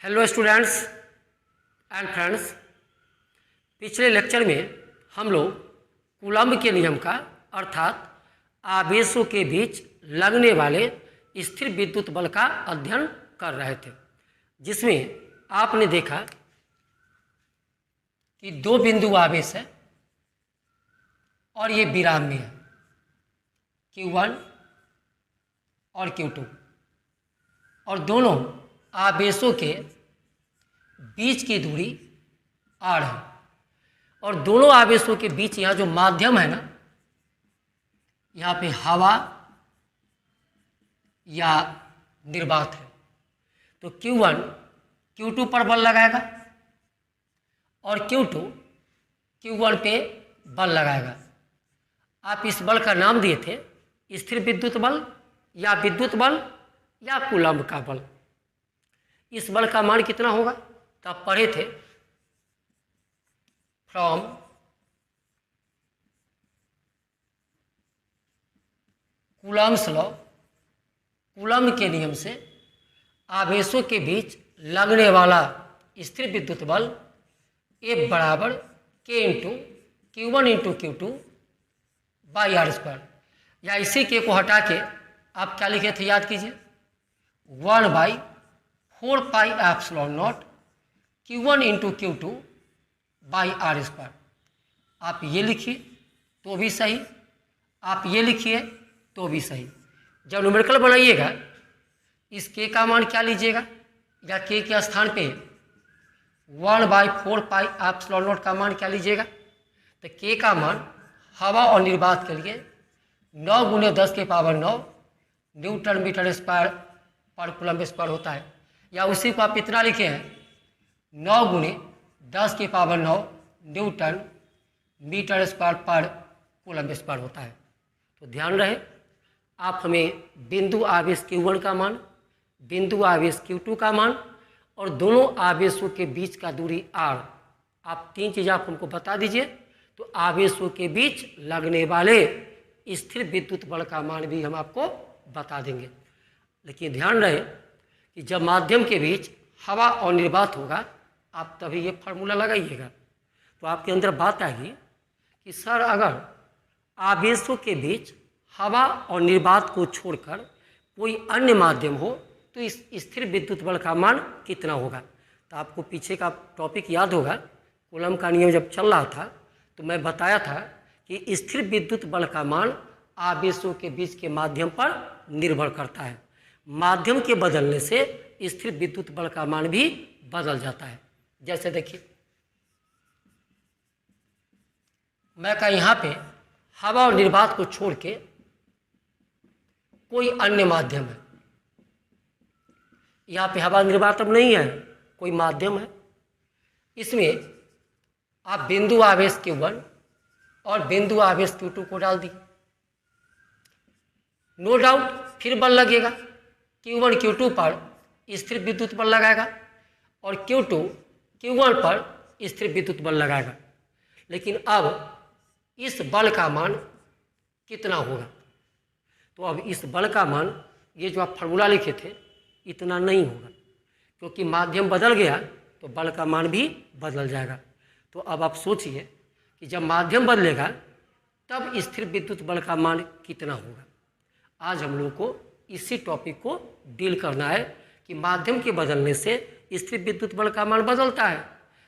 Hello students and friends. पिछले lecture में हम लोग कूलम्ब के नियम का अर्थात आवेशों के बीच लगने वाले स्थिर विद्युत बल का अध्ययन कर रहे थे, जिसमें आपने देखा कि दो बिंदु आवेश है और ये विराम में है, Q1 और Q2, और दोनों आवेशों के बीच की दूरी r है, और दोनों आवेशों के बीच यहाँ जो माध्यम है ना, यहाँ पे हवा या निर्वात है। तो Q1 Q2 पर बल लगाएगा और Q2 Q1 पे बल लगाएगा। आप इस बल का नाम दिए थे स्थिर विद्युत बल या विद्युत बल या कूलम्ब का बल। इस बल का मान कितना होगा तो आप पढ़े थे फ्रॉम कूलम्ब्स लॉ, कूलम्ब के नियम से आवेशों के बीच लगने वाला स्थिर विद्युत बल F बराबर K into Q1 into Q2 by R square, या इसी के को हटा के आप क्या लिखे थे याद कीजिए, 1/4 pi epsilon naught Q1 into Q2 by R square. आप ये लिखिए तो भी सही, आप ये लिखिए तो भी सही। जब न्यूमेरिकल बनाइएगा इस K का मान क्या लीजिएगा, या K के स्थान पे 1/4 पाई एप्सिलॉन नॉट का मान क्या लीजिएगा, तो K का मान हवा और निर्वात के लिए 9 × 10⁹ न्यूटन मीटर स्क्वायर पर कूलम्ब स्क्वायर होता है, या उसी को आप इतना लिखे हैं 9 × 10⁹ न्यूटन मीटर स्क्वायर पर कूलम्ब स्क्वायर होता है। तो ध्यान रहे, आप हमें बिंदु आवेश Q1 का मान, बिंदु आवेश Q2 का मान और दोनों आवेशों के बीच का दूरी r, आप तीन चीज़ आप हमको बता दीजिए, तो आवेशों के बीच लगने वाले स्थिर विद्युत बल का मान भी हम आपको बता देंगे। लेकिन ध्यान रहे कि जब माध्यम के बीच हवा और निर्वात होगा आप तभी ये फार्मूला लगाइएगा, तो आपके अंदर बात आएगी कि सर अगर आवेशों के बीच हवा और निर्वात को छोड़कर कोई अन्य माध्यम हो तो इस स्थिर विद्युत बल का मान कितना होगा। तो आपको पीछे का टॉपिक याद होगा, कूलम्ब का नियम जब चल रहा था तो मैं बताया था कि स्थिर विद्युत बल का मान आवेशों के बीच के माध्यम पर निर्भर करता है। माध्यम के बदलने से स्थिर विद्युत बल का मान भी बदल जाता है। जैसे देखिए, मैं कहा यहाँ पे हवा और निर्वात को छोड़ के कोई अन्य माध्यम है, यहाँ पे हवा निर्वात अब नहीं है, कोई माध्यम है। इसमें आप बिंदु आवेश Q1 और बिंदु आवेश Q2 को डाल दिए, नो डाउट फिर बल लगेगा। Q1 Q2 पर स्थिर विद्युत बल लगाएगा और Q2 Q1 पर स्थिर विद्युत बल लगाएगा। लेकिन अब इस बल का मान कितना होगा, तो अब इस बल का मान, ये जो आप फार्मूला लिखे थे, इतना नहीं होगा, क्योंकि माध्यम बदल गया तो बल का मान भी बदल जाएगा। तो अब आप सोचिए कि जब माध्यम बदलेगा तब स्थिर विद्युत बल का मान कितना होगा। आज हम लोग को इसी टॉपिक को डील करना है कि माध्यम के बदलने से स्थिर विद्युत बल का मान बदलता है,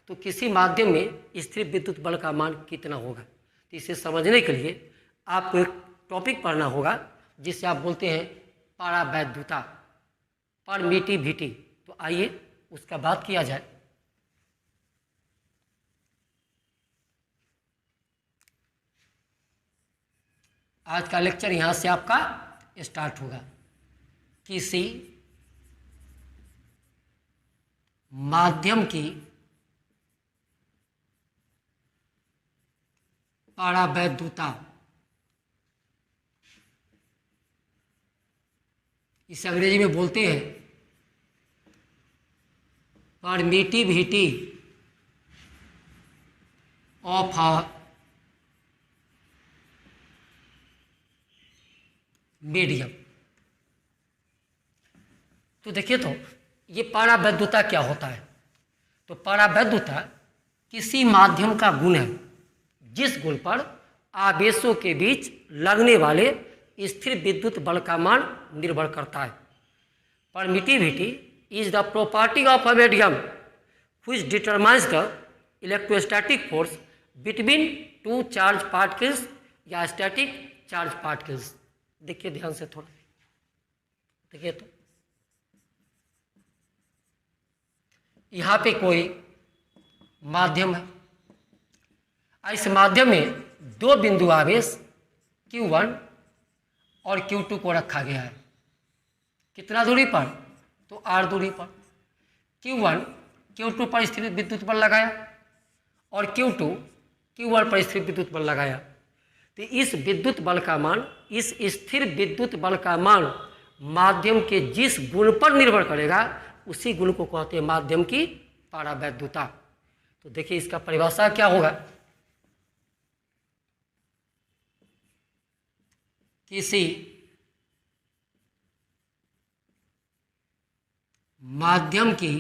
तो किसी माध्यम में स्थिर विद्युत बल का मान कितना होगा। तो इसे समझने के लिए आपको एक टॉपिक पढ़ना होगा जिसे आप बोलते हैं परावैद्युता, परमिटिविटी। तो आइए उसका बात किया जाए। आज का लेक्चर यहाँ से आपका स्टार्ट होगा। किसी माध्यम की परावैद्युता, इसे अंग्रेजी में बोलते हैं परमिटिविटी ऑफ अ मीडियम। तो देखिए, तो ये परावैद्युता क्या होता है? तो परावैद्युता किसी माध्यम का गुण है जिस गुण पर आवेशों के बीच लगने वाले स्थिर विद्युत बल का मान निर्भर करता है। Permittivity is the property of a medium which determines the electrostatic force between two charge particles या स्टैटिक चार्ज पार्टिकल्स। देखिए ध्यान से थोड़ा, देखिए तो यहाँ पे कोई माध्यम है, इस माध्यम में दो बिंदु आवेश Q1 और Q2 को रखा गया है। कितना दूरी पर? तो R दूरी पर। Q1 Q2 पर स्थिर विद्युत बल लगाया और Q2 Q1 पर स्थिर विद्युत बल लगाया। तो इस विद्युत बल का मान, इस स्थिर विद्युत बल का मान माध्यम के जिस गुण पर निर्भर करेगा उसी गुण को कहते हैं माध्यम की परावैद्युता। तो देखिए इसका परिभाषा क्या होगा? किसी माध्यम की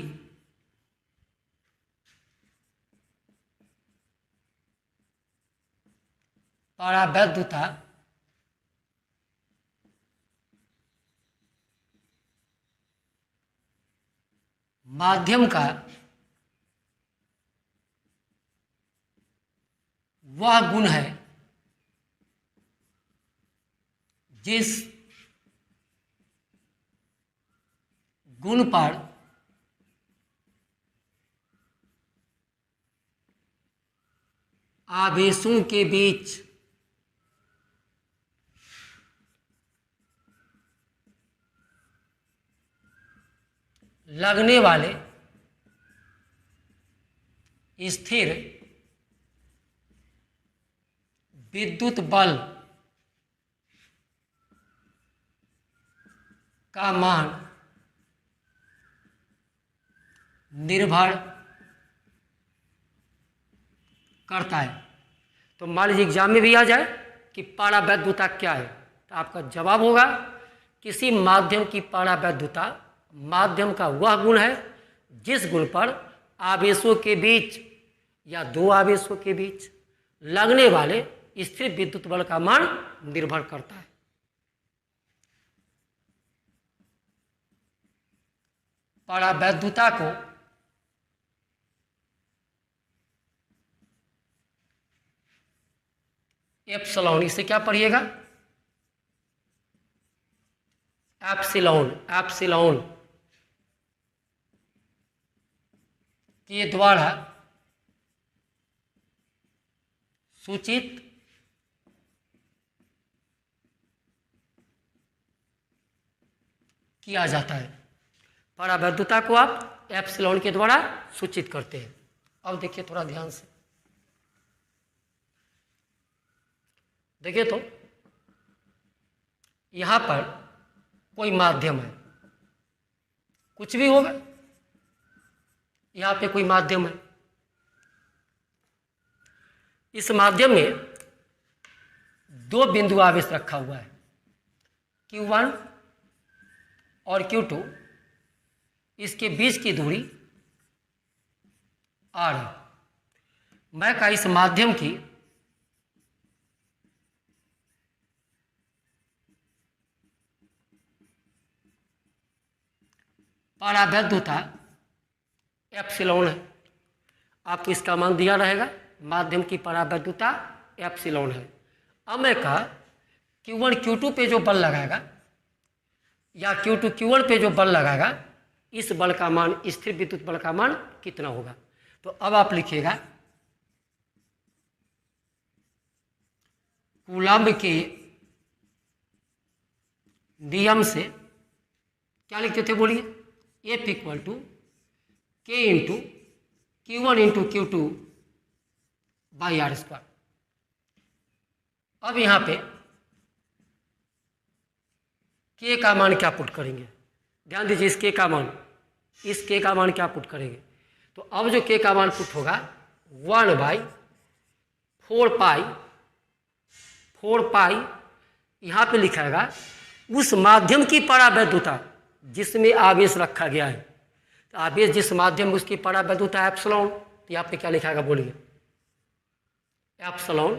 परावैद्युता माध्यम का वह गुण है जिस गुण पर आवेशों के बीच लगने वाले स्थिर विद्युत बल का मान निर्भर करता है। तो मान लीजिए एग्जाम में भी आ जाए कि परावैद्युता क्या है, तो आपका जवाब होगा किसी माध्यम की परावैद्युता माध्यम का वह गुण है जिस गुण पर आवेशों के बीच या दो आवेशों के बीच लगने वाले स्थिर विद्युत बल का मान निर्भर करता है। परावैद्युता को एप्सिलॉन, इसे क्या पढ़िएगा? एप्सिलॉन, एप्सिलॉन के द्वारा सूचित किया जाता है। परावैद्युता को आप एप्सिलॉन के द्वारा सूचित करते हैं। अब देखिए थोड़ा ध्यान से, देखिए तो यहां पर कोई माध्यम है, कुछ भी होगा, यहां पे कोई माध्यम है। इस माध्यम में दो बिंदु आवेश रखा हुआ है, Q1 और Q2। इसके बीच की दूरी R है। मैं का इस माध्यम की परावैद्युता एप्सिलॉन है। आपको इसका मान दिया रहेगा, माध्यम की परावैद्युता एप्सिलॉन है। अब मैं कहा Q1 Q2 पे जो बल लगाएगा या Q2 Q1 पे जो बल लगाएगा, इस बल का मान, स्थिर विद्युत बल का मान कितना होगा? तो अब आप लिखिएगा कूलम्ब के नियम से क्या लिखते थे बोलिए? F equal to K into Q1 into Q2 by R square. अब यहाँ पे K का मान क्या पुट करेंगे? ध्यान दीजिए, इस K का मान, इस K का मान क्या पुट करेंगे? तो अब जो K का मान पुट होगा 1/4 पाई यहाँ पे लिखाएगा उस माध्यम की परावैद्युता जिसमें आवेश रखा गया है। आवेश जिस माध्यम में उसकी परावैद्युता है एप्सिलॉन, तो यहाँ पे क्या लिखा है बोलिए, एप्सिलॉन।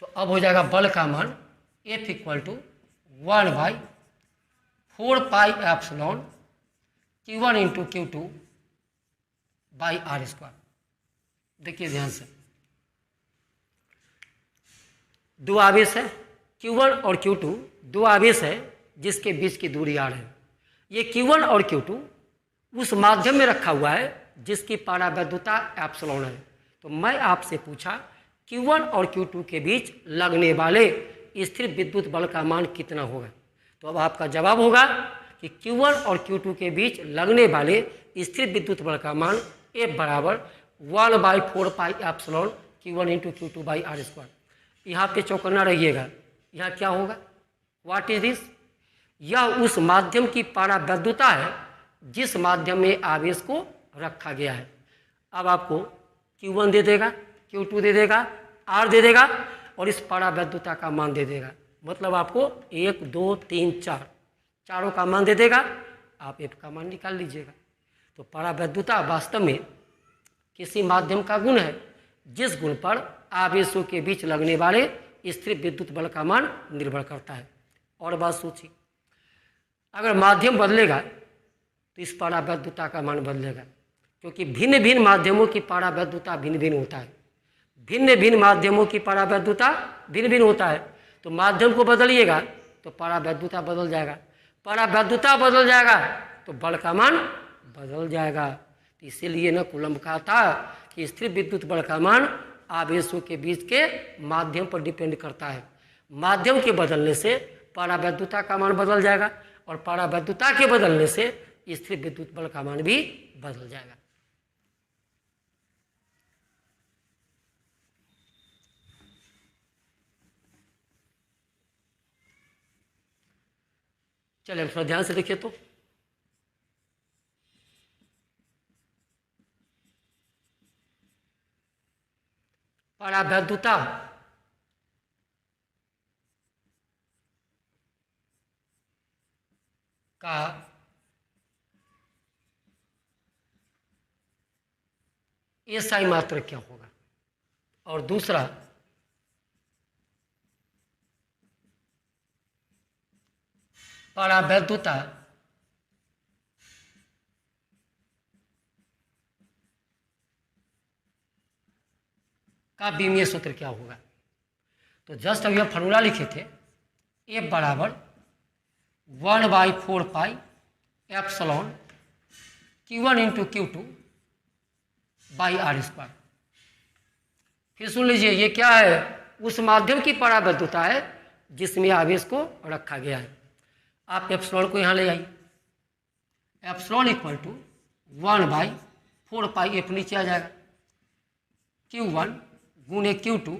तो अब हो जाएगा बल का मान F equal to 1/4 epsilon Q1 into Q2 by are square. देखिए ध्यान से, दो आवेश है Q1 और Q2, दो आवेश है जिसके बीच की दूरी r है। ये Q1 और Q2 उस माध्यम में रखा हुआ है जिसकी परावैद्युता एप्सिलॉन है। तो मैं आपसे पूछा Q1 और Q2 के बीच लगने वाले स्थिर विद्युत बल का मान कितना होगा। तो अब आपका जवाब होगा कि Q1 और Q2 के बीच लगने वाले स्थिर विद्युत बल का मान F बराबर 1/4 epsilon Q1 into Q2 by are square. यहाँ पे चौकन्ना रहिएगा, यहाँ क्या होगा, व्हाट इज दिस, यह उस माध्यम की परावैद्युता है जिस माध्यम में आवेश को रखा गया है। अब आपको Q1 दे देगा, Q2 दे देगा, R दे देगा और इस परावैद्युता का मान दे देगा। मतलब आपको 1 2 3 4 चारों का मान दे देगा, आप F का मान निकाल लीजिएगा। तो परावैद्युता वास्तव में किसी माध्यम का गुण है जिस गुण पर आवेशों के बीच लगने वाले स्थिर विद्युत बल का मान निर्भर करता है। और बात सोचिए, अगर माध्यम बदलेगा तो इस परावैद्युता का मान बदलेगा, क्योंकि भिन्न भिन्न माध्यमों की परावैद्युता भिन्न भिन्न होता है। भिन्न भिन्न माध्यमों की परावैद्युता भिन्न भिन्न होता है। तो माध्यम को बदलिएगा तो परावैद्युता बदल जाएगा, परावैद्युता बदल जाएगा तो बल का मान बदल जाएगा। तो इसीलिए न कूलम्ब कहा था कि स्थिर विद्युत बल का मान आवेशों के बीच के माध्यम पर डिपेंड करता है। माध्यम के बदलने से परावैद्युता का मान बदल जाएगा और परावैद्युता के बदलने से स्थिर विद्युत बल का मान भी बदल जाएगा। चलिए थोड़ा ध्यान से देखिए, तो परावैद्युता का एसआई मात्रक क्या होगा, और दूसरा परावैद्युता का बीमीय सूत्र क्या होगा। तो जस्ट अभी हम फॉर्मूला लिखे थे, F बराबर 1/4 epsilon Q1 into Q2 by are square. फिर सुन लीजिए, ये क्या है, उस माध्यम की परावैद्युता है जिसमें आवेश को रखा गया है। आप एप्सिलॉन को यहाँ ले आइए, एप्सिलॉन इक्वल टू 1/4 F नीचे आ जाएगा, Q1 गुणे Q2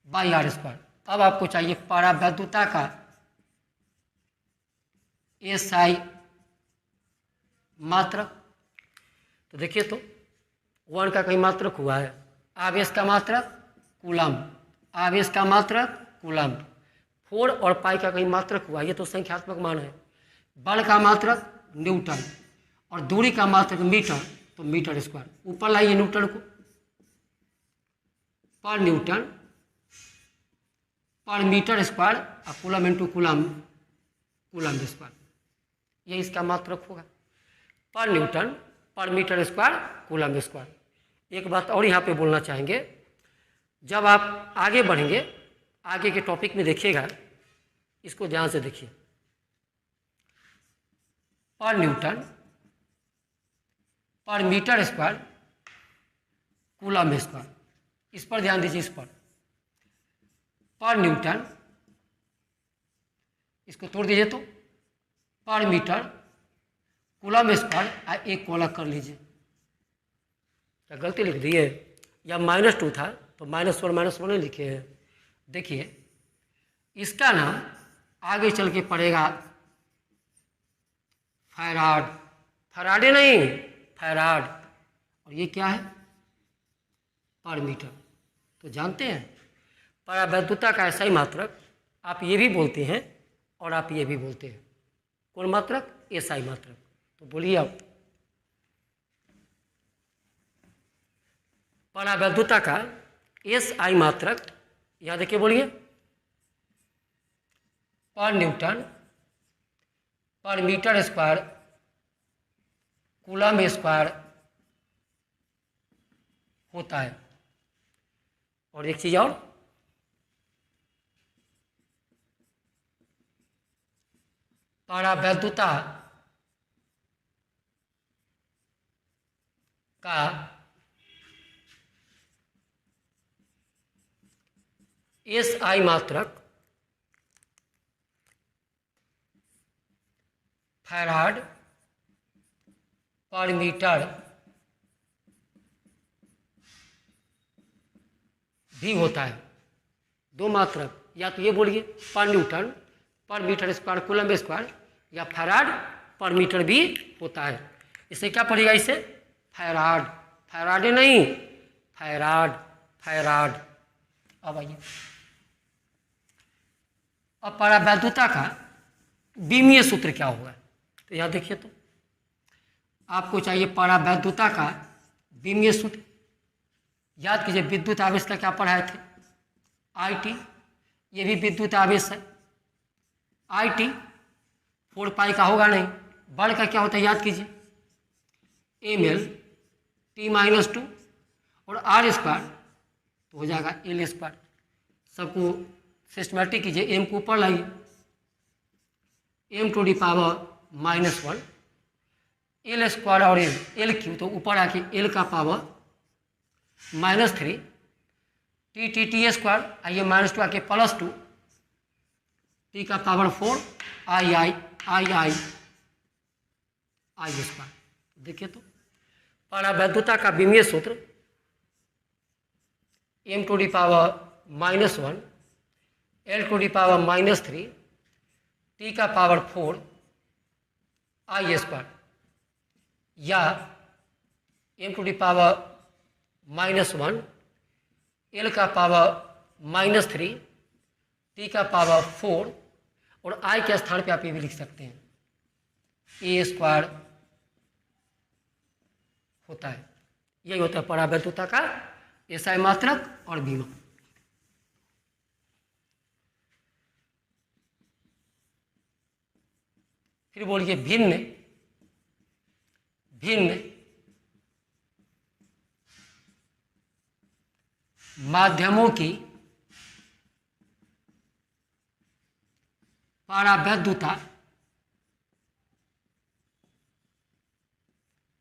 बाई आर स्क्वायर। अब आपको चाहिए परावैद्युता का एसआई मात्रक। तो देखिए, तो 1 का कहीं मात्रक हुआ है, आवेश का मात्रक कूलम्ब, आवेश का मात्रक कूलम्ब, 4 और पाई का कहीं मात्रक हुआ, ये तो संख्यात्मक मान है। बल का मात्रक न्यूटन और दूरी का मात्रक मीटर, तो मीटर स्क्वायर। ऊपर लाइए न्यूटन को, पर न्यूटन पर मीटर स्क्वायर और coulomb into coulomb, coulomb square, ये इसका मात्रक होगा। पर न्यूटन पर मीटर स्क्वायर कूलम स्क्वायर। एक बात और यहाँ पे बोलना चाहेंगे, जब आप आगे बढ़ेंगे, आगे के टॉपिक में देखिएगा, इसको ध्यान से देखिए, पर न्यूटन पर मीटर स्क्वायर कूलम स्क्वायर, इस पर ध्यान दीजिए। इस पर न्यूटन, इसको तोड़ दीजिए तो पर मीटर कूलम स्क्वायर, एक को अलग कर लीजिए। क्या गलती लिख दी है, या -2 था तो -1 नहीं लिखे हैं। देखिए, इसका नाम आगे चल के पड़ेगा फैराड, फैराडे नहीं, फैराड। और ये क्या है, पर मीटर। तो जानते हैं परावैद्युता का ऐसा ही मात्रक आप ये भी बोलते हैं और आप ये भी बोलते हैं। कौन मात्रक, एसआई मात्रक। तो बोलिए आप। परावैद्युता का एस आई मात्रक, यहाँ देखिए बोलिए, पर न्यूटन पर मीटर स्क्वायर कूलम स्क्वायर होता है। और एक चीज और, परावैद्युता का एस आई मात्रक फैराड पर मीटर भी होता है। दो मात्रक, या तो ये बोलिए पर न्यूटन पर मीटर स्क्वायर कूलम स्क्वायर, या फैराड पर मीटर भी होता है। इसे क्या पड़ेगा, इसे फैराड, फैराडे नहीं, फैराड, फैराड। अब आइए, अब परावैद्युता का बीमीय सूत्र क्या होगा, तो यहाँ देखिए, तो आपको चाहिए परावैद्युता का बीमीय सूत्र। याद कीजिए, विद्युत आवेश का क्या पढ़ाए थे, आई टी, ये भी विद्युत आवेश है, आई टी 4 पाई का होगा नहीं, बल का क्या होता है याद कीजिए, एम एल टी माइनस 2 और आर स्क्वायर तो हो जाएगा एल स्क्वायर। सबको सिस्टमेटिक कीजिए, एम को ऊपर लाइए, m to the power -1, l square और एल क्यू तो ऊपर आके एल का पावर -3, टी स्क्वायर आइए -2 आके +2, टी का पावर 4, आई स्क्वायर। देखिए, तो परावैद्युता का बीमीय सूत्र m to the power -1, l to the power -3, t का पावर 4, आई स्क्वायर, या m to the power -1, l का पावर -3, t का पावर 4 और i के स्थान पे आप ये भी लिख सकते हैं, a स्क्वायर होता है। यही होता है परावैद्युता का एसआई मात्रक और बीमा। फिर बोलिए भिन्न भिन्न माध्यमों की परावैद्युता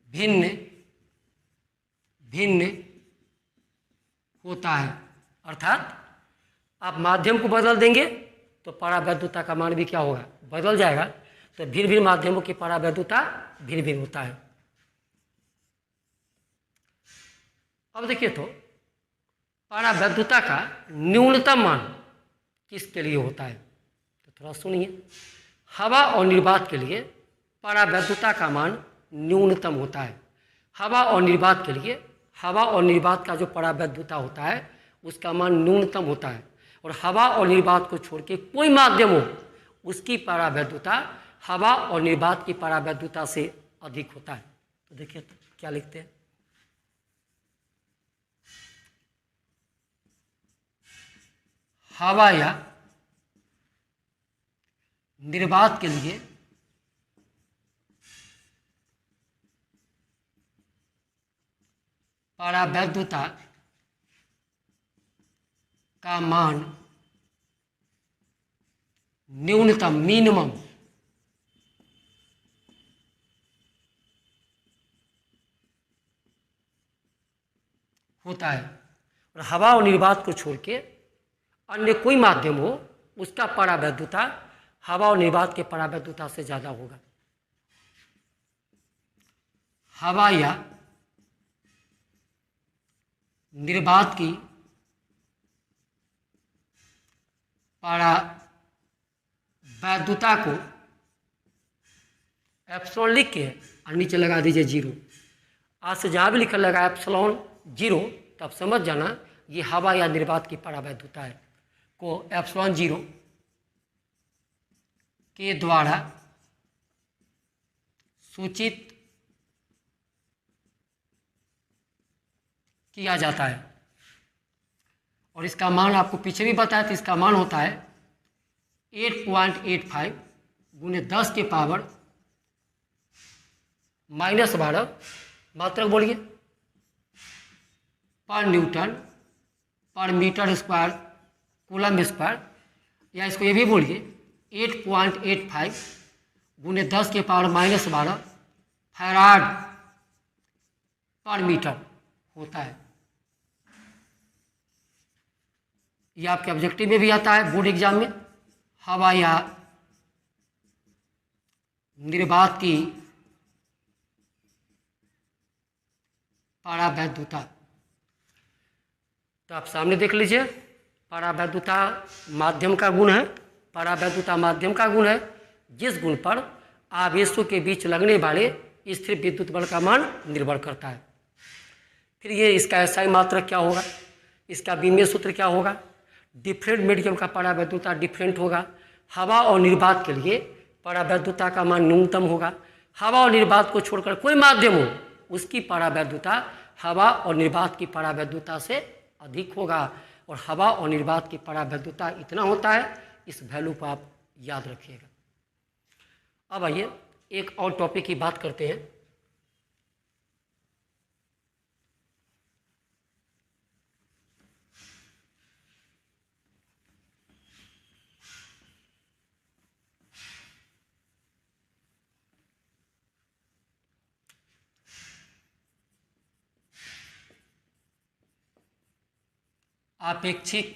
भिन्न भिन्न होता है। अर्थात आप माध्यम को बदल देंगे तो परावैद्युता का मान भी क्या होगा, बदल जाएगा। तो भिन्न भिन्न माध्यमों की परावैद्युता भिन्न भिन्न होता है। अब देखिए, तो परावैद्युता का न्यूनतम मान किसके लिए होता है, तो थोड़ा सुनिए। हवा और निर्वात के लिए परावैद्युता का मान न्यूनतम होता है। हवा और निर्वात के लिए, हवा और निर्वात का जो परावैद्युता होता है उसका मान न्यूनतम होता है। और हवा और निर्वात को छोड़ के कोई माध्यम हो उसकी परावैद्युता हवा और निर्वात की परावैद्युता से अधिक होता है। तो देखिए, तो क्या लिखते हैं, हवा या निर्वात के लिए परावैद्युता का मान न्यूनतम मिनिमम होता है। और हवा और निर्वात को छोड़ के अन्य कोई माध्यम हो उसका परावैद्युता हवा और निर्वात के परावैद्युता से ज़्यादा होगा। हवा या निर्वात की परावैद्युता को एप्सिलॉन लिख के और नीचे लगा दीजिए 0। आज से जहाँ भी लिखा लगा एप्सिलॉन 0 तब समझ जाना ये हवा या निर्वात की परावैद्युता है। को एप्सिलॉन 0 के द्वारा सूचित किया जाता है। और इसका मान आपको पीछे भी बताया, तो इसका मान होता है 8.85 गुने 10 के पावर -12 मात्रक बोलिए पर न्यूटन पर मीटर स्क्वायर कूलम स्क्वायर, या इसको ये भी बोलिए 8.85 गुने 10 के पावर -12 फैराड पर मीटर होता है। ये आपके ऑब्जेक्टिव में भी आता है बोर्ड एग्जाम में। हवा या निर्वात की परावैद्युता, तो आप सामने देख लीजिए। परावैद्युता माध्यम का गुण है, परावैद्युता माध्यम का गुण है जिस गुण पर आवेशों के बीच लगने वाले स्थिर विद्युत बल का मान निर्भर करता है। फिर ये इसका एसआई मात्रक क्या होगा, इसका विमेय सूत्र क्या होगा, डिफरेंट मीडियम का परावैद्युता डिफरेंट होगा। हवा और निर्वात के लिए परावैद्युता का मान न्यूनतम होगा। हवा और निर्वात को छोड़कर कोई माध्यम हो उसकी परावैद्युता हवा और निर्वात की परावैद्युता से अधिक होगा। और हवा और निर्वात की परावैद्युता इतना होता है, इस वैल्यू को आप याद रखिएगा। अब आइए एक और टॉपिक की बात करते हैं। आपेक्षिक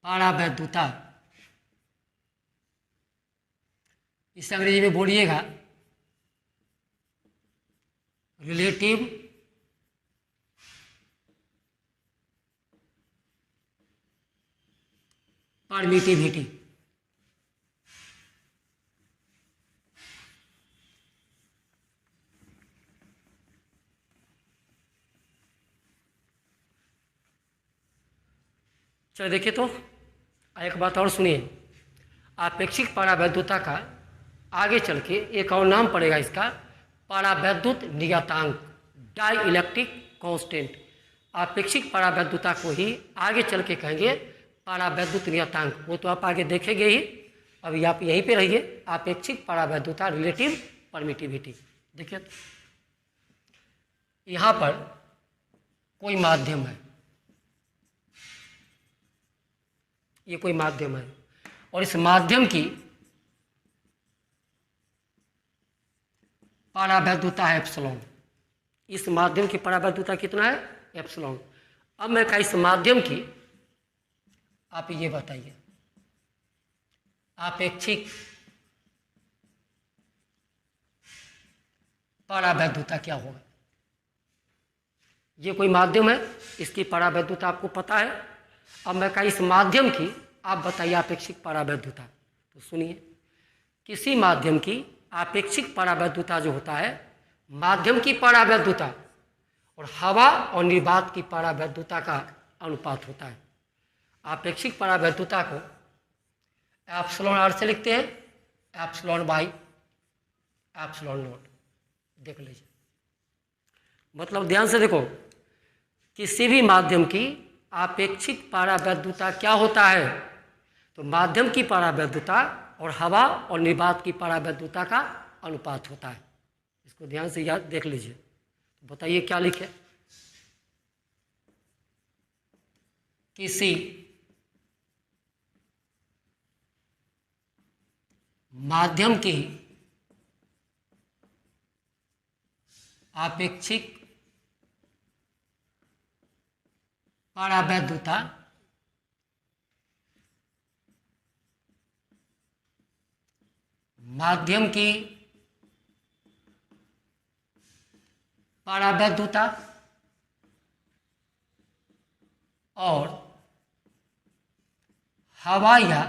परावैद्युता, इसे अंग्रेजी में बोलिएगा रिलेटिव परमिटिविटी। चलो देखिए, तो एक बात और सुनिए। आपेक्षिक परावैद्युता का आगे चल के एक और नाम पड़ेगा इसका, परावैद्युत नियतांक, डाई इलेक्ट्रिक कांस्टेंट। आपेक्षिक परावैद्युता को ही आगे चल के कहेंगे परावैद्युत नियतांक। वो तो आप आगे देखेंगे ही, अभी आप यहीं पे रहिए। आपेक्षिक परावैद्युता रिलेटिव परमिटिविटी। देखिए यहाँ पर कोई माध्यम है, ये कोई माध्यम है और इस माध्यम की परावैद्युता है एप्सिलॉन। इस माध्यम की परावैद्युता कितना है, एप्सिलॉन। अब मैं कहा इस माध्यम की आप ये बताइए आपेक्षिक परावैद्युता क्या होगा। ये कोई माध्यम है, इसकी परावैद्युता आपको पता है। अब मैं कहा इस माध्यम की आप बताइए आपेक्षिक परावैद्युता। तो सुनिए, किसी माध्यम की आपेक्षिक परावैद्युता जो होता है, माध्यम की परावैद्युता और हवा और निर्वात की परावैद्युता का अनुपात होता है। आपेक्षिक परावैद्युता को एप्सिलॉन आर से लिखते हैं, एप्सिलॉन बाई एप्सिलॉन नॉट। देख लीजिए, मतलब ध्यान से देखो, किसी भी माध्यम की आपेक्षिक परावैद्युता क्या होता है, तो माध्यम की परावैद्युता और हवा और निर्वात की परावैद्युता का अनुपात होता है। इसको ध्यान से याद देख लीजिए। तो बताइए क्या लिखे, किसी माध्यम की आपेक्षिक परावैद्युता माध्यम की परावैद्युता और हवा या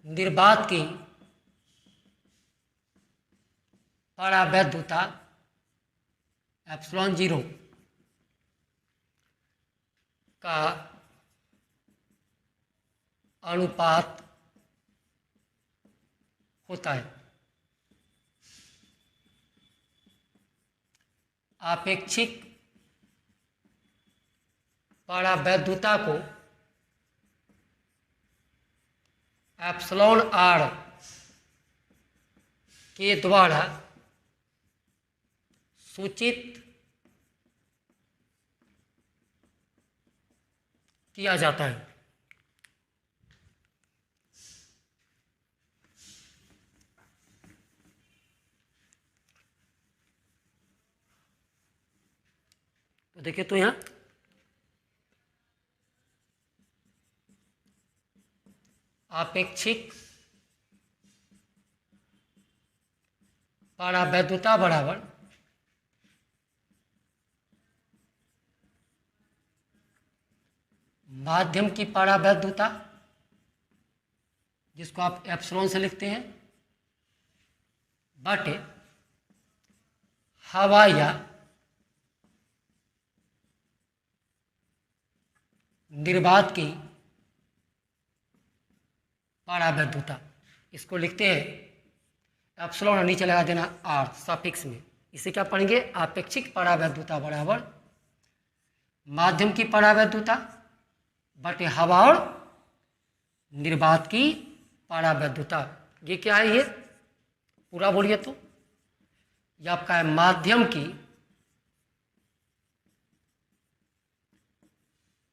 निर्वात की परावैद्युता एप्सिलॉन 0 का अनुपात होता है। आपेक्षिक परावैद्युता को एप्सिलॉन आर के द्वारा सूचित किया जाता है। तो देखिए, तो यहां आपेक्षिक परावैद्युता बराबर माध्यम की परावैद्युता, जिसको आप एप्सिलॉन से लिखते हैं, बटे हवा या निर्वात की परावैद्युता। इसको लिखते हैं एप्सिलॉन और नीचे लगा देना आर सफिक्स में। इसे क्या पढ़ेंगे? आपेक्षिक परावैद्युता बराबर माध्यम की परावैद्युता बटे हवा और निर्वात की परावैद्युता। ये क्या है? ये पूरा बोलिए तो ये आपका है माध्यम की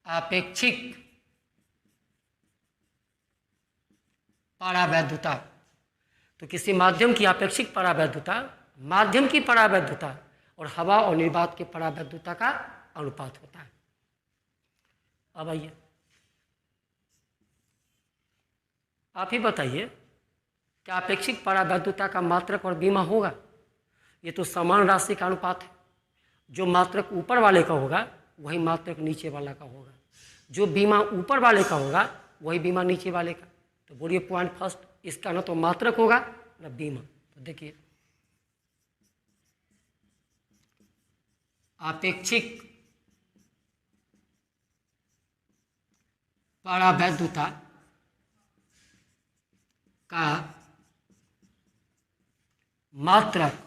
आपेक्षिक परावैद्युता। तो किसी माध्यम की आपेक्षिक परावैद्युता माध्यम की परावैद्युता और हवा और निर्वात की परावैद्युता का अनुपात होता है। अब आइए, आप ही बताइए, क्या अपेक्षित परावैद्युता का मात्रक और बीमा होगा? ये तो समान राशि का अनुपात है। जो मात्रक ऊपर वाले का होगा वही मात्रक नीचे वाला का होगा, जो बीमा ऊपर वाले का होगा वही बीमा नीचे वाले का। तो बोलिए पॉइंट फर्स्ट, इसका ना तो मात्रक होगा ना बीमा। तो देखिए, आपेक्षिक परावैद्युता का मात्रक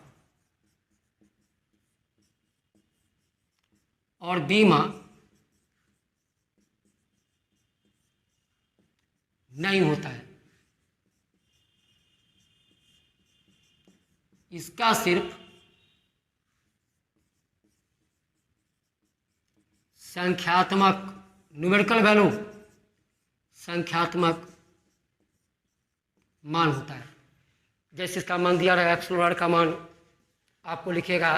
और बीमा नहीं होता है। इसका सिर्फ संख्यात्मक न्यूमेरिकल वैल्यू, संख्यात्मक मान होता है। जैसे इसका मान दिया रहेगा, एप्सिलॉन आर का मान आपको लिखेगा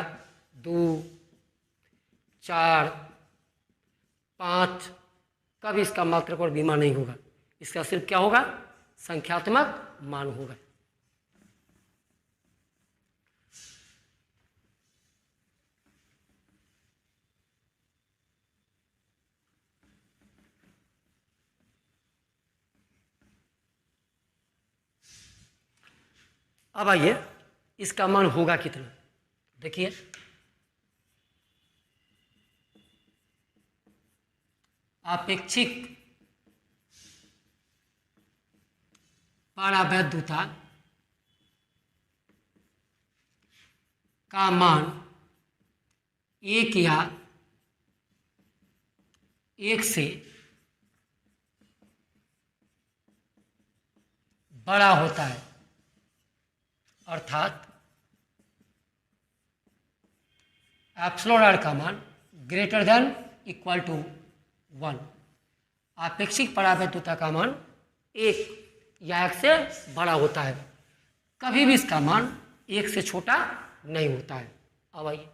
2, 4, 5, कभी इसका मात्रक और बीमा नहीं होगा। इसका सिर्फ क्या होगा? संख्यात्मक मान होगा। अब आइए, इसका मान होगा कितना? देखिए, आपेक्षिक परावैद्युता का मान 1 या 1 से बड़ा होता है, अर्थात एप्सिलॉन आर का मान ग्रेटर देन इक्वल टू 1। आपेक्षिक परावैद्युता का मान 1 या 1 से बड़ा होता है, कभी भी इसका मान 1 से छोटा नहीं होता है। अब आइए,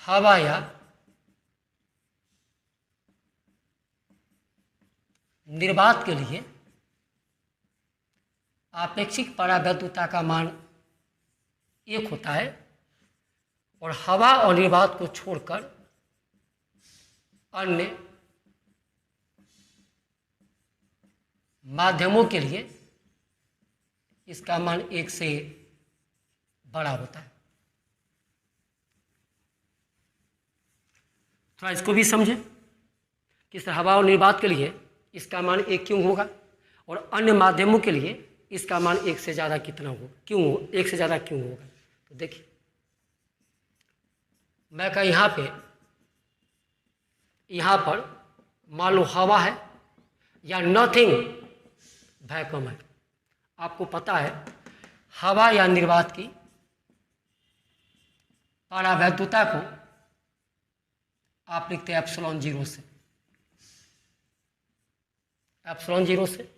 हवा या निर्वात के लिए आपेक्षिक परावैद्युता का मान 1 होता है और हवा और निर्वात को छोड़कर अन्य माध्यमों के लिए इसका मान 1 से बड़ा होता है। थोड़ा इसको भी समझें कि हवा और निर्वात के लिए इसका मान 1 क्यों होगा, और अन्य माध्यमों के लिए इसका मान 1 से ज़्यादा कितना होगा, क्यों 1 से ज़्यादा क्यों होगा। तो देखिए मैं कहा यहाँ पर मान लो हवा है या नथिंग वैक्यूम है। आपको पता है हवा या निर्वात की परावैद्युता को आप लिखते हैं एप्सिलॉन 0 से, एप्सिलॉन 0 से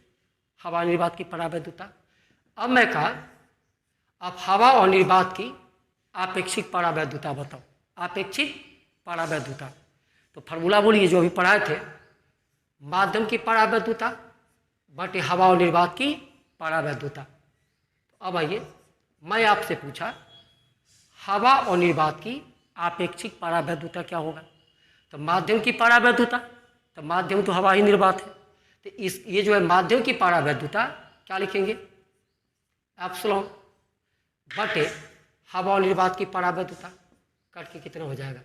हवा निर्वात की परावैद्युता। अब मैं कहा आप हवा और निर्वात की आपेक्षिक परावैद्युता बताओ, आपेक्षिक परावैद्युता। तो फार्मूला बोलिए जो अभी पढ़ाए थे, माध्यम की परावैद्युता बटे हवा और निर्वात की परावैद्युता। तो अब आइए मैं आपसे पूछा हवा और निर्वात की आपेक्षिक परावैद्युता क्या होगा, तो माध्यम की परावैद्युता, तो माध्यम तो हवा ही निर्वात है, तो इस ये जो है माध्यम की परावैद्युता क्या लिखेंगे, एप्सिलॉन बटे हवा और निर्वात की परावैद्युता, कट के कितना हो जाएगा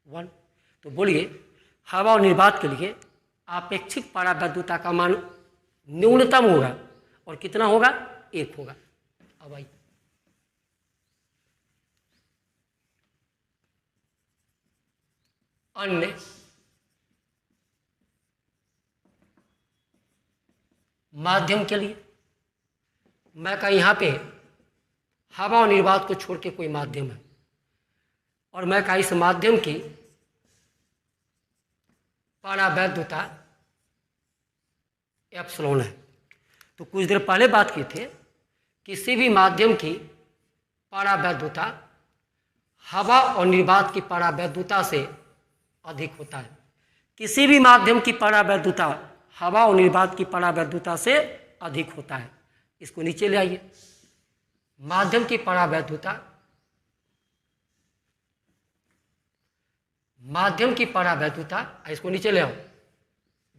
1। तो बोलिए हवा और निर्वात के लिए आपेक्षिक परावैद्युता का मान न्यूनतम होगा और कितना होगा 1 होगा। अब आइए अन्य माध्यम के लिए मैं कहा यहाँ पे हवा और निर्वात को छोड़ के कोई माध्यम है और मैं कहा इस माध्यम की परावैद्युता एप्सिलॉन है। तो कुछ देर पहले बात की थे किसी भी माध्यम की परावैद्युता हवा और निर्वात की परावैद्युता से अधिक होता है। किसी भी माध्यम की परावैद्युता हवा और निर्वात की परावैद्युता से अधिक होता है। इसको नीचे ले आइए, माध्यम की परावैद्युता, माध्यम की परावैद्युता, इसको नीचे ले आओ,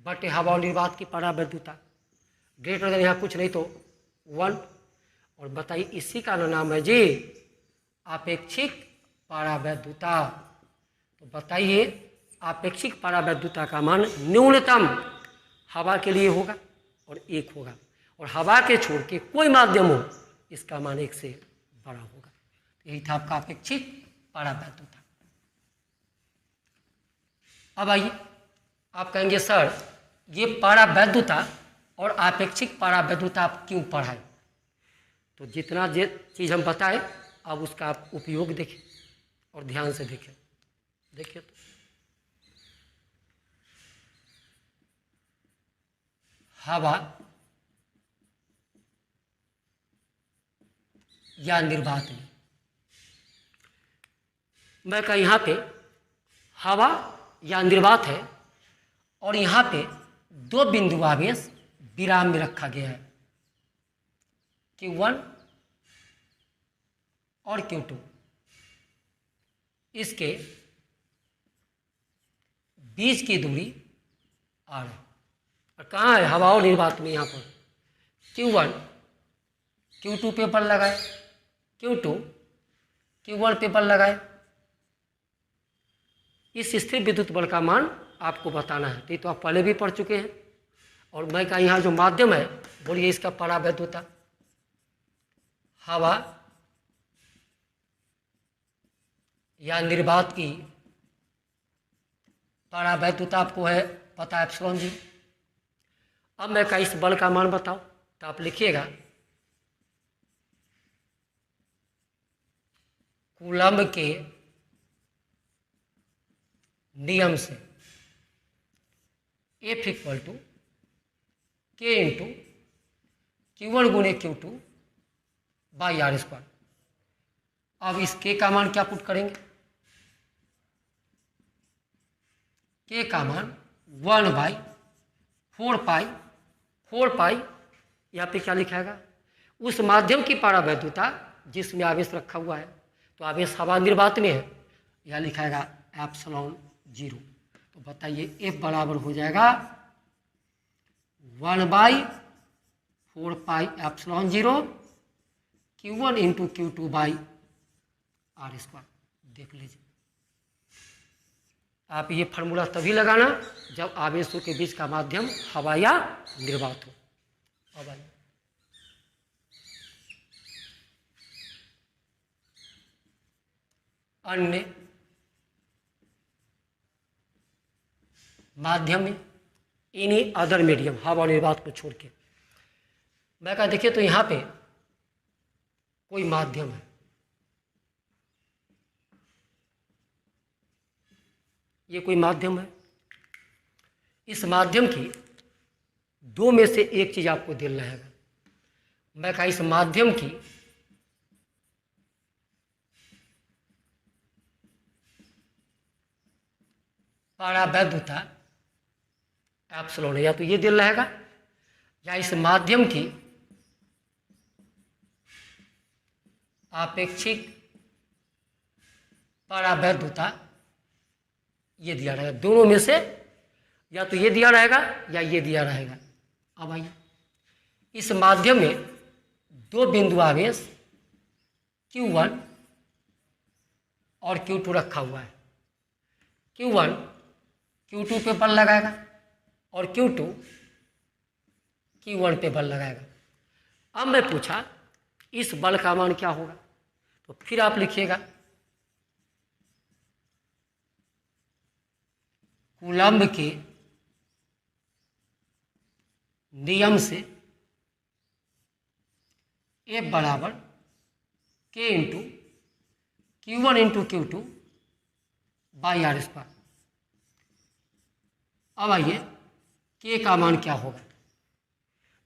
बटे हवा और निर्वात की परावैद्युता ग्रेटर देन यहाँ कुछ नहीं तो 1। और बताइए इसी का नाम है जी आपेक्षिक परावैद्युता। तो बताइए आपेक्षिक परावैद्युता का मान न्यूनतम हवा के लिए होगा और 1 होगा, और हवा के छोड़ के कोई माध्यम हो इसका मान 1 से बड़ा होगा। यही था आपका आपेक्षिक परावैद्युता। अब आइए आप कहेंगे सर ये परावैद्युता और आपेक्षिक परावैद्युता आप क्यों पढ़ाए, तो जितना चीज़ हम बताए अब उसका आप उपयोग देखें और ध्यान से देखें। देखिए तो हवा या निर्वात में मैं कहा यहाँ पे हवा या निर्वात है और यहाँ पे 2 बिंदु आवेश विराम में रखा गया है, Q1 और Q2। इसके बीच की दूरी R है। और कहाँ है हवा और निर्वात में, यहाँ पर Q1 Q2 पेपर लगाए, Q2 Q1 पेपर लगाए। इस स्थिर विद्युत बल का मान आपको बताना है, तो ये तो आप पहले भी पढ़ चुके हैं। और मैं कहा यहाँ जो माध्यम है बोलिए इसका परावैद्युता, हवा या निर्वात की परावैद्युता आपको है पता है एप्सिलॉन 0। अब मैं कहा इस बल का मान बताओ, तो आप लिखिएगा कूलम्ब के नियम से F equal to K into Q1 गुणे Q2 बाई R स्क्वायर। अब इस K का मान क्या पुट करेंगे, K का मान 1/4 पाई यहाँ पे क्या लिखाएगा, उस माध्यम की परावैद्युता जिसमें आवेश रखा हुआ है, तो आवेश हवा निर्वात में है, यह लिखाएगा एप्सिलॉन 0। तो बताइए F बराबर हो जाएगा 1/4 pi epsilon 0 Q1 into Q2 by R square. देख लीजिए आप ये फार्मूला तभी लगाना जब आवेशों के बीच का माध्यम हवा या निर्वात हो। अब आइए अन्य माध्यम में, इन्हीं अदर मीडियम, हवा और निर्वात को छोड़ के। मैं कहा देखिए तो यहाँ पे कोई माध्यम है, ये कोई माध्यम है। इस माध्यम की दो में से एक चीज आपको देना है। मैं कहा इस माध्यम की परावैद्युता एप्सिलॉन है, या तो ये दिल रहेगा, या इस माध्यम की आपेक्षिक परावैद्युता ये दिया रहेगा। दोनों में से या तो ये दिया रहेगा या ये दिया रहेगा। अब आइए इस माध्यम में दो बिंदु आवेश Q1 और Q2 रखा हुआ है। Q1 Q2 पे बल लगाएगा और Q2 Q1 पे बल लगाएगा। अब मैं पूछा इस बल का मान क्या होगा, तो फिर आप लिखिएगा कूलम्ब के नियम से F बराबर K into Q1 into Q2 by are square. अब आइए K का मान क्या होगा,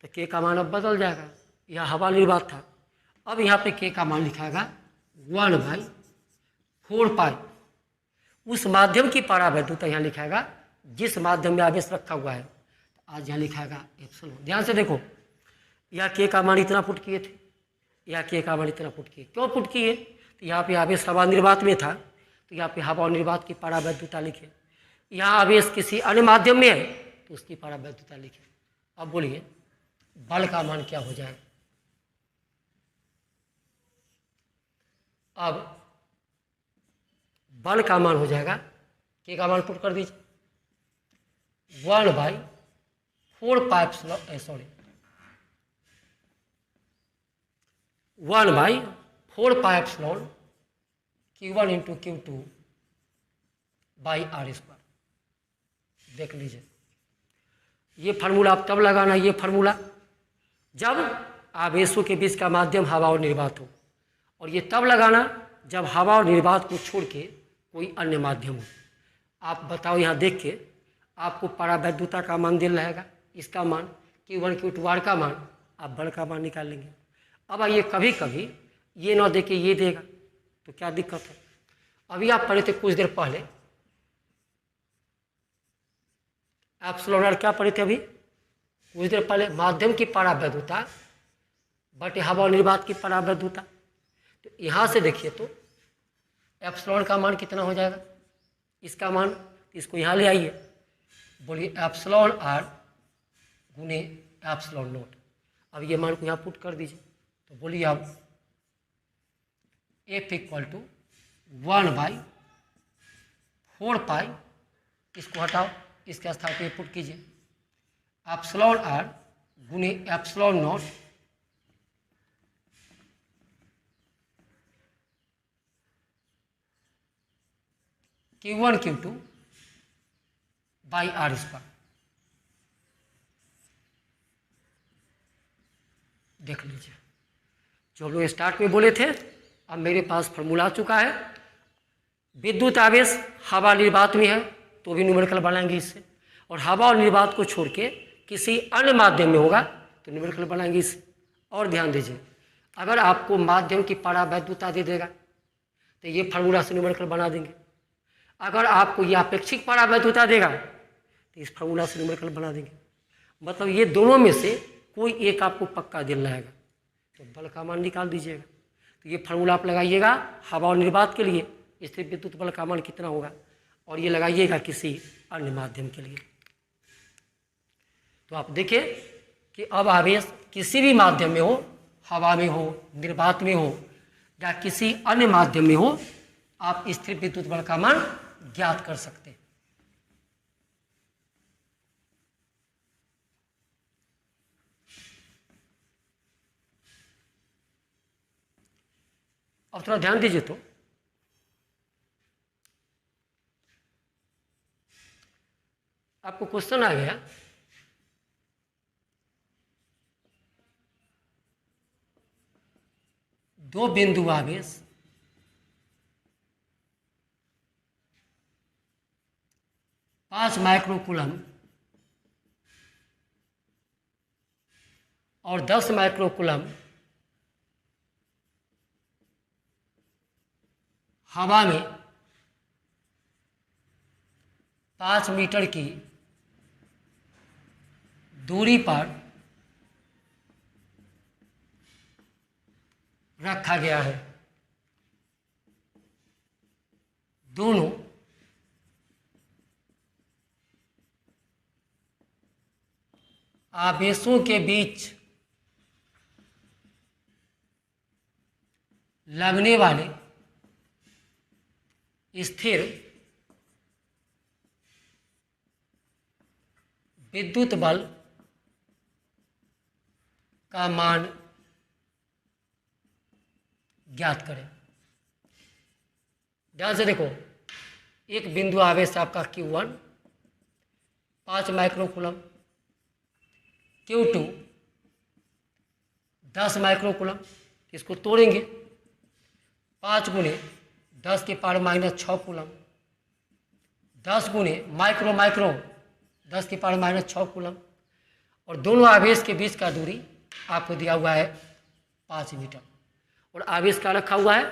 तो K का मान अब बदल जाएगा। यह हवा निर्वात था, अब यहाँ पे K का मान लिखाएगा 1/4 पाई उस माध्यम की परावैद्युता यहाँ लिखाएगा जिस माध्यम में आवेश रखा हुआ है। आज यहाँ लिखाएगा एप्सिलॉन। ध्यान से देखो, यह K का मान इतना पुट किए थे, यह K का मान इतना पुट किए। क्यों पुट किए, तो यहाँ पे आवेश हवा निर्वात में था, तो यहाँ पे हवा और निर्वात की परावैद्युता लिखे। यहाँ आवेश किसी अन्य माध्यम में है तो उसकी परावैद्युता लिखे। अब बोलिए बल का मान क्या हो जाएगा। अब बल का मान हो जाएगा, K का मान पुट कर दीजिए 1/4 pi sorry 1/4 pi epsilon Q1 into Q2 by are square. देख लीजिए ये फार्मूला आप तब लगाना, ये फार्मूला जब आवेशों के बीच का माध्यम हवा और निर्वात हो, और ये तब लगाना जब हवा और निर्वात को छोड़ के कोई अन्य माध्यम हो। आप बताओ यहाँ देख के आपको परावैद्युता का मान दिल रहेगा, इसका मान Q1 Q2 आर का मान, आप बल का मान निकाल लेंगे। अब आइए कभी कभी ये ना दे के ये देगा तो क्या दिक्कत है। अभी आप पढ़े थे कुछ देर पहले एप्सिलॉन आर, क्या पढ़े थे अभी कुछ देर पहले, माध्यम की परावैद्युता बटे हवा और निर्वात की परावैद्युता। तो यहाँ से देखिए तो एप्सिलॉन का मान कितना हो जाएगा, इसका मान, इसको यहाँ ले आइए, बोलिए एप्सिलॉन आर गुने एप्सिलॉन नोट। अब ये मान को यहाँ पुट कर दीजिए, तो बोलिए आप F इक्वल टू 1/4 पाई, इसको हटाओ, इसके स्थान पे पुट कीजिए एप्सिलॉन आर गुने epsilon naught Q1 Q2 by are square. देख लीजिए जो लोग स्टार्ट में बोले थे, अब मेरे पास फॉर्मूला आ चुका है। विद्युत आवेश हवा निर्वात में है तो भी न्यूमेरिकल बनाएंगे इससे, और हवा और निर्वात को छोड़ के किसी अन्य माध्यम में होगा तो न्यूमेरिकल बनाएंगे इससे। और ध्यान दीजिए, अगर आपको माध्यम की परावैद्युता दे देगा तो ये फार्मूला से न्यूमेरिकल बना देंगे। अगर आपको ये अपेक्षिक परावैद्युता देगा तो इस फार्मूला से न्यूमेरिकल बना देंगे। मतलब ये दोनों में से कोई एक आपको पक्का दिल रहेगा, तो बल का मान निकाल दीजिएगा। तो ये फार्मूला आप लगाइएगा हवा और निर्वात के लिए, स्थिर विद्युत बल का मान कितना होगा, और ये लगाइएगा किसी अन्य माध्यम के लिए। तो आप देखिए कि अब आवेश किसी भी माध्यम में हो, हवा में हो, निर्वात में हो या किसी अन्य माध्यम में हो, आप स्थिर विद्युत बल का मान ज्ञात कर सकते हैं। अब थोड़ा ध्यान दीजिए तो आपको क्वेश्चन आ गया, दो बिंदु आवेश 5 माइक्रोकूलम और 10 माइक्रोकूलम हवा में 5 मीटर की दूरी पर रखा गया है। दोनों आवेशों के बीच लगने वाले स्थिर विद्युत बल का मान ज्ञात करें। ध्यान से देखो, एक बिंदु आवेश आपका Q1 5 माइक्रोकूलम, Q2 10 माइक्रोकूलम। इसको तोड़ेंगे, 5 गुने 10 के पावर -6 कूलम, 10 गुने माइक्रो माइक्रो 10 के पावर -6 कूलम, और दोनों आवेश के बीच का दूरी आपको दिया हुआ है 5 मीटर, और आवेश का रखा हुआ है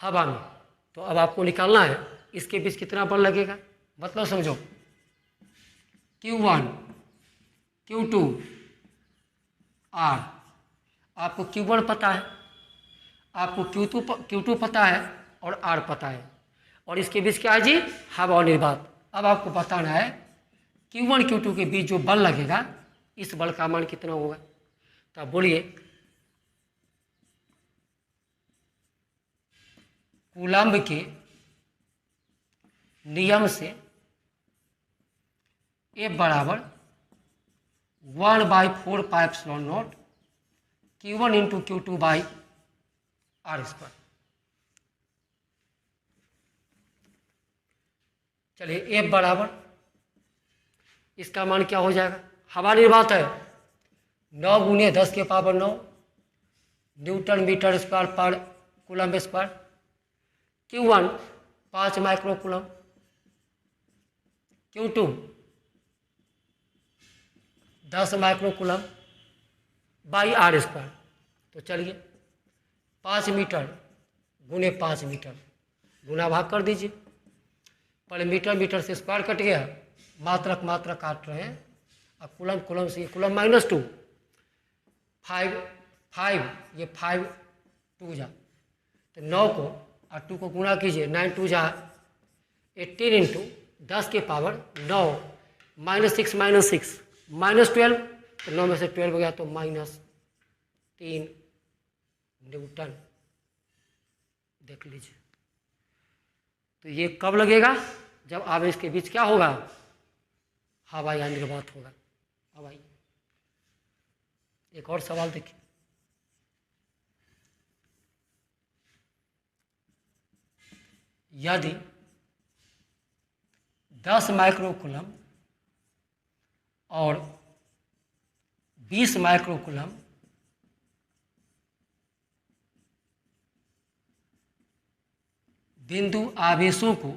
हवा में। तो अब आपको निकालना है इसके बीच कितना बल लगेगा। मतलब समझो, Q1 Q2 R, आपको Q1 पता है, आपको Q2 पता है और R पता है, और इसके बीच क्या है जी, हवा और निर्वात। अब आपको बताना है Q1 Q2 के बीच जो बल लगेगा, इस बल का मान कितना होगा। तो आप बोलिए, कूलम्ब के नियम से F बराबर 1/4πε0 Q1 into Q2 by R²। चलिए, F बराबर इसका मान क्या हो जाएगा, हवा निर्वात है 9 गुने 10 के पावर 9 न्यूटन मीटर स्क्वायर पर coulomb square. Q1 5 microcoulomb, Q2 10 microcoulomb by R²। तो चलिए, 5 मीटर गुने 5 मीटर गुना भाग कर दीजिए। पहले मीटर मीटर से स्क्वायर कट गया, मात्रक मात्रक काट रहे हैं। अब कूलम कूलम से कूलम -2 5 ये 5 2 जा, तो 9 को और 2 को गुणा कीजिए, 9 2 जा 18 इंटू 10 के पावर 9 -6 -12, तो 9 में से 12 गया तो -3 न्यूटन। देख लीजिए, तो ये कब लगेगा, जब आवेश के बीच क्या होगा, हवा या निर्वात होगा। अब आइए एक और सवाल देखिए, यदि 10 माइक्रोकूलम और 20 माइक्रोकूलम बिंदु आवेशों को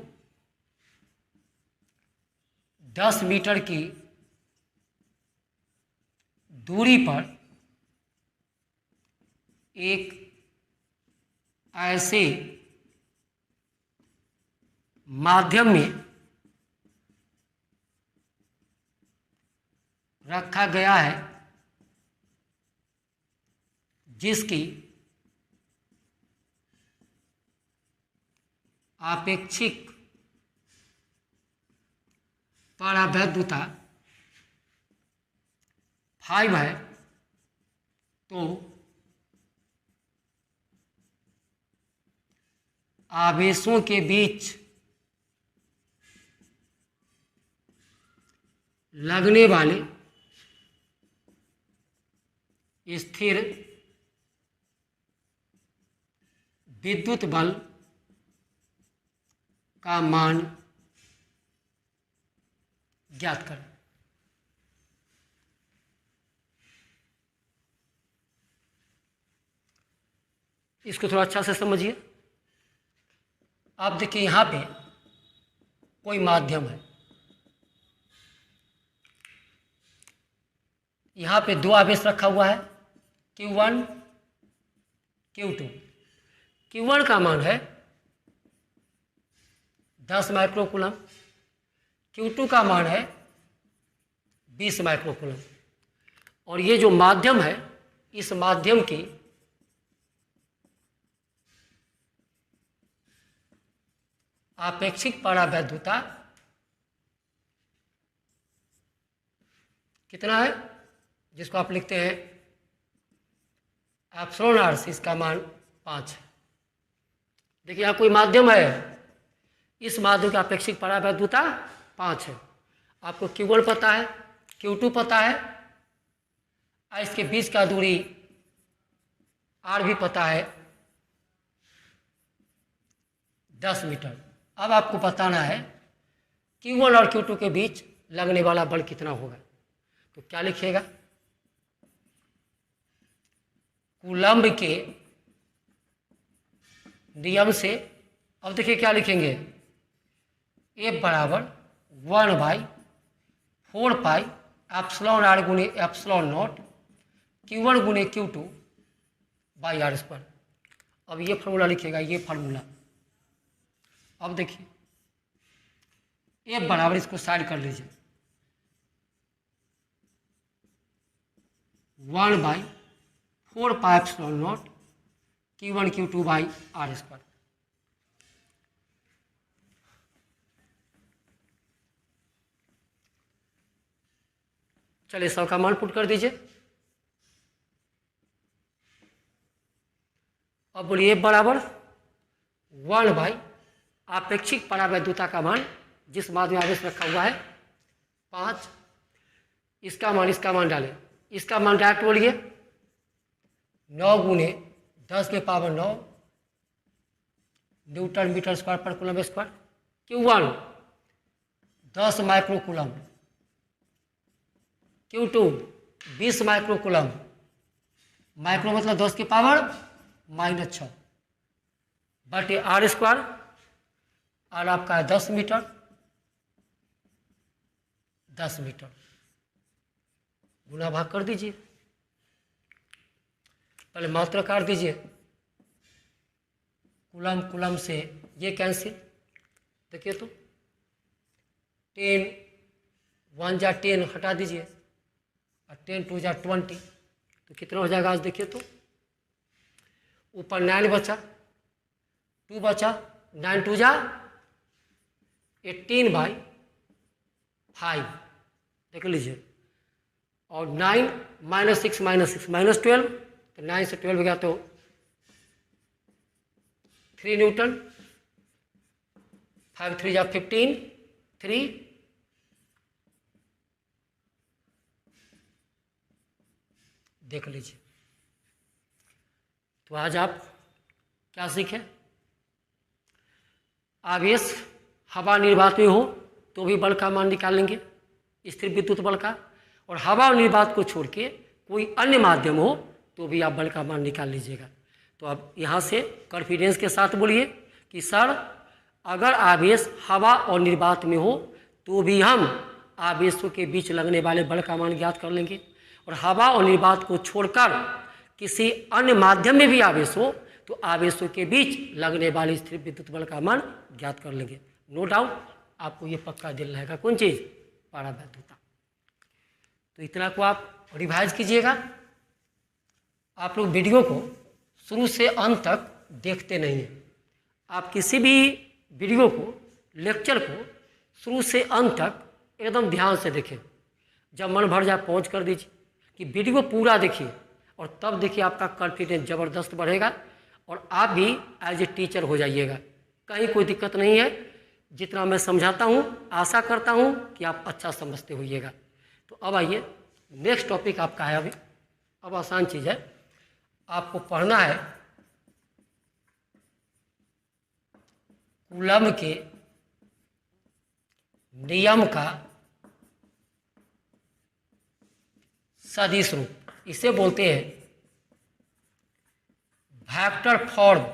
10 मीटर की दूरी पर एक ऐसे माध्यम में रखा गया है जिसकी आपेक्षिक परावैद्युता 5 है, तो आवेशों के बीच लगने वाले स्थिर विद्युत बल का मान ज्ञात करें। इसको थोड़ा अच्छा से समझिए। आप देखिए यहाँ पे कोई माध्यम है, यहाँ पे दो आवेश रखा हुआ है Q1 Q2। Q1 का मान है 10 माइक्रोकूलम, Q2 का मान है 20 माइक्रोकूलम। और ये जो माध्यम है, इस माध्यम की आपेक्षिक परावैद्युता कितना है, जिसको आप लिखते हैं एप्सिलॉन आर से, इसका मान 5 है। देखिए यहाँ कोई माध्यम है, इस माध्यम की आपेक्षिक परावैद्युता 5 है। आपको Q1 पता है, Q2 पता है, और इसके बीच का दूरी R भी पता है 10 मीटर। अब आपको बताना है Q1 और Q2 के बीच लगने वाला बल कितना होगा। तो क्या लिखिएगा, कूलम्ब के नियम से। अब देखिए क्या लिखेंगे, F बराबर 1/4 पाई एप्सिलॉन आर गुने एप्सिलॉन नॉट Q1 गुने Q2 बाई आर स्क्वायर। अब ये फार्मूला लिखिएगा, ये फार्मूला। अब देखिए F बराबर, इसको साइड कर लीजिए, 1/4 pi epsilon naught Q1 Q2 by are square. चलिए सब का मान पुट कर दीजिए। अब बोलिए F बराबर 1/, आपेक्षिक परावैद्युता का मान जिस माध्यम में आवेश रखा हुआ है 5, इसका मान डालें। इसका मान डायरेक्ट बोलिए 9 गुने 10 के पावर 9 न्यूटन मीटर स्क्वायर पर coulomb square. Q1 10 microcoulomb, Q2 20 microcoulomb, micro मतलब 10 की पावर -6 बटे आर स्क्वायर। और आपका है 10 मीटर, 10 मीटर गुना भाग कर दीजिए। पहले मात्रा काट दीजिए, कूलम कूलम से ये कैंसिल। देखिए तो 10 1 जा 10 हटा दीजिए, और 10 2 जा 20, तो कितना हो जाएगा आज देखिए तो। ऊपर 9 बचा, 2 बचा, 9 2 जा 18/5 देख लीजिए। और 9 -6 -12, तो 9 से 12 गया तो 3 न्यूटन, 5 3 जा 15, 3 देख लीजिए। तो आज आप क्या सीखें, आवेश हवा निर्वात में हो तो भी बल का मान निकाल लेंगे, स्थिर विद्युत बल का। और हवा और निर्वात को छोड़ के कोई अन्य माध्यम हो तो भी आप बल का मान निकाल लीजिएगा। तो अब यहाँ से कॉन्फिडेंस के साथ बोलिए कि सर अगर आवेश हवा और निर्वात में हो तो भी हम आवेशों के बीच लगने वाले बल का मान ज्ञात कर लेंगे। और हवा और निर्वात को छोड़कर किसी अन्य माध्यम में भी आवेश हो तो आवेशों के बीच लगने वाले स्थिर विद्युत बल का मान ज्ञात कर लेंगे। नो डाउट आपको ये पक्का दिल रहेगा, कौन चीज़, परावैद्युता। तो इतना को आप रिवाइज कीजिएगा। आप लोग वीडियो को शुरू से अंत तक देखते नहीं हैं। आप किसी भी वीडियो को, लेक्चर को शुरू से अंत तक एकदम ध्यान से देखें। जब मन भर जाए पहुँच कर दीजिए कि वीडियो पूरा देखिए, और तब देखिए आपका कॉन्फिडेंस ज़बरदस्त बढ़ेगा और आप भी एज ए टीचर हो जाइएगा। कहीं कोई दिक्कत नहीं है। जितना मैं समझाता हूँ आशा करता हूँ कि आप अच्छा समझते होइएगा। तो अब आइए नेक्स्ट टॉपिक आपका है अभी। अब आसान चीज़ है, आपको पढ़ना है कूलम के नियम का सदिश रूप, इसे बोलते हैं vector form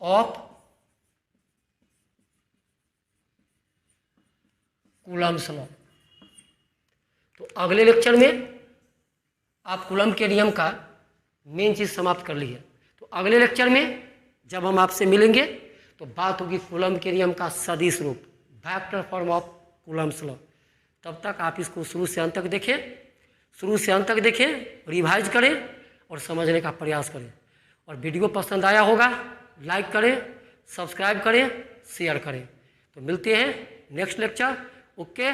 of Coulomb's law. तो अगले लेक्चर में आप कूलम के नियम का मेन चीज़ समाप्त कर ली है। तो अगले लेक्चर में जब हम आपसे मिलेंगे तो बात होगी कूलम के नियम का सदिश रूप, vector form of Coulomb's law. तब तक आप इसको शुरू से अंत तक देखें, रिवाइज करें और समझने का प्रयास करें। और वीडियो पसंद आया होगा लाइक करें, सब्सक्राइब करें, शेयर करें। तो मिलते हैं नेक्स्ट लेक्चर। ओके।